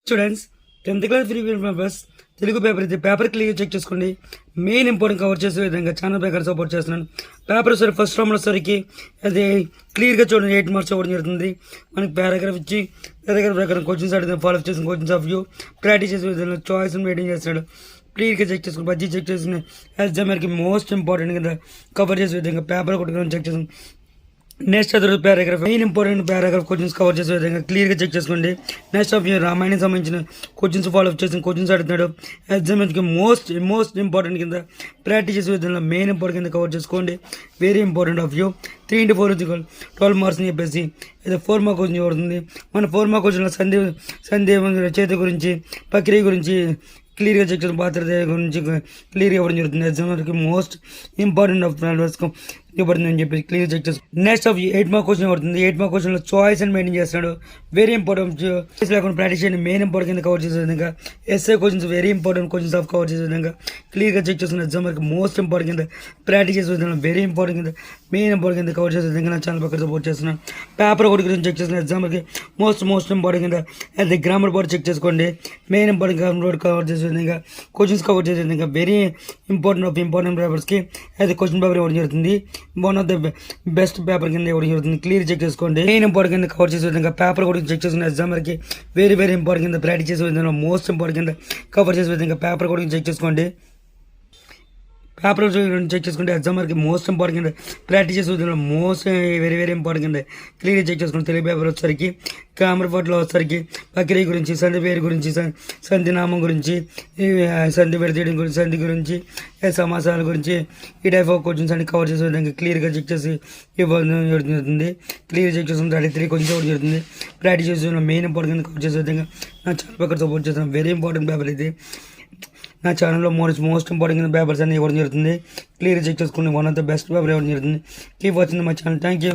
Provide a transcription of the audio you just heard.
Students 10th class free papers Telugu paper అయితే paper clear check చేసుకోండి. Main important cover చేసే విధంగా ఛానల్ పేపర్ సపోర్ట్ చేస్తున్నాను. పేపర్ సరే ఫస్ట్ రౌండ్లో సరికి అది క్లియర్గా చూడండి 8 మార్క్స్ అవ్వడం జరుగుతుంది. మనకి పారాగ్రాఫ్ ఇచ్చి పారాగ్రాఫ్ ప్రకారం క్వశ్చన్స్ అడిగిన ఫాలో చేసిన క్వశ్చన్స్ ఆఫ్ వ్యూ ప్రాక్టీస్ చేసే విధంగా చాయిస్ మెయింటైన్ చేస్తాడు. క్లియర్గా చెక్ చేసుకుని బడ్జెట్ చెక్ చేసుకుని ఎగ్జామ్కి మోస్ట్ ఇంపార్టెంట్ కింద కవర్ చేసే విధంగా పేపర్ కొట్టుకుని చెక్ చేసుకుని next other paragraph main important paragraph questions cover చేసే విధంగా క్లియర్గా చెక్ చేసుకోండి. నెక్స్ట్ ఆఫ్ రామాయణం సంబంధించిన క్వశ్చన్స్ ఫాలో అప్ చేసిన క్వశ్చన్స్ అడుగుతున్నాడు. ఎగ్జామ్కి మోస్ట్ ఇంపార్టెంట్ కింద ప్రాక్టీస్ చేసే విధంగా మెయిన్ ఇంపార్టెంట్ కింద కవర్ చేసుకోండి. Very important of you 3 into 4 12 marks అని చెప్పేసి ఇది 4 మార్క్ క్వశ్చన్ పడుతుంది. మన 4 మార్క్ క్వశ్చన్లో సందేహం చేతి గురించి ప్రక్రియ గురించి క్లియర్గా చెక్ చేసిన పాత్ర గురించి క్లియర్గా ఇవ్వడం జరుగుతుంది. ఎగ్జామ్కి మోస్ట్ ఇంపార్టెంట్ ఆఫ్ ఇవ్వబడుతుంది అని చెప్పి క్లియర్ చెక్ చేస్తాం. నెక్స్ట్ ఆఫ్ 8 మార్క్ క్వశ్చన్ పడుతుంది. 8 మార్క్ క్వశ్చన్లో చాయిస్ అని మెయింటైన్ చేస్తున్నాడు. వెరీ ఇంపార్టెంట్ లేకుండా ప్రాక్టీస్ చేయండి. మెయిన్ ఇంపార్టెంట్ కింద కవర్ చేసే విధంగా SA questions very important questions ఆఫ్ కవర్ చేసే విధంగా క్లియర్గా చెక్ చేస్తున్న ఎగ్జామ్కి మోస్ట్ ఇంపార్టెంట్ కింద ప్రాక్టీస్ చేసే విధంగా వెరీ ఇంపార్టెంట్ కింద మెయిన్ ఇంపార్టెంట్ కింద కవర్ చేసే విధంగా నా ఛానల్ పక్కన సపోర్ట్ చేస్తున్నాను. పేపర్ ఒకటి గురించి చెక్ చేసిన ఎగ్జామ్కి మోస్ట్ ఇంపార్టెంట్ కింద అది గ్రామర్ బోర్డ్ చెక్ చేసుకోండి. Main important grammar board cover చేసే విధంగా క్వశ్చన్స్ కవర్ చేసే విధంగా వెరీ ఇంపార్టెంట్ ఆఫ్ ఇంపార్టెంట్ పేపర్స్కి అది క్వశ్చన్ పేపర్ ఇవ్వడం జరుగుతుంది. One of the best paper కింద ఇవ్వడం జరుగుతుంది. క్లియర్ చెక్ చేసుకోండి. మెయిన్ ఇంపార్టెంట్ కింద కవర్ చేసే విధంగా పేపర్ కూడా చెక్ చేసుకున్న ఎగ్జామ్కి వెరీ ఇంపార్టెంట్ కింద ప్రాక్టీస్ చేసే విధంగా మోస్ట్ ఇంపార్టెంట్ కింద కవర్ చేసే విధంగా పేపర్ కూడా చెక్ చేసుకోండి. పేపర్ చెక్ చేసుకుంటే ఎగ్జామ్కి మోస్ట్ ఇంపార్టెంట్ కింద ప్రాక్టీస్ చేసే విధంగా మోస్ట్ వెరీ ఇంపార్టెంట్ కింద క్లియర్ చెక్ చేసుకుని తెలుగు పేపర్ వచ్చేసరికి గ్రామర్ బోర్డ్లో వచ్చేసరికి ప్రక్రియ గురించి సంధి పేరు గురించి సంధి నామం గురించి సంధి విడతీయడం గురించి సంధి గురించి సమాసాల గురించి ఈ టైప్ ఆఫ్ క్వశ్చన్స్ అన్ని కవర్ చేసే విధంగా క్లియర్గా చెక్ చేసి ఇవ్వడం జరుగుతుంది. క్లియర్ చెక్ చేసుకుని 33 క్వశ్చన్స్ ఇవ్వడం జరుగుతుంది. ప్రాక్టీస్ చేసే మెయిన్ ఇంపార్టెంట్ కవర్ చేసే విధంగా నా ఛానల్ పక్కన సపోర్ట్ చేస్తాను. వెరీ ఇంపార్టెంట్ పేపర్ ఇది. నా ఛానల్లో మోస్ట్ ఇంపార్టెంట్ పేపర్స్ అన్ని ఇవ్వడం జరుగుతుంది. క్లియర్ చెక్ చేసుకుని one of the best paper ఇవ్వడం జరుగుతుంది. Keep watching my channel. Thank you.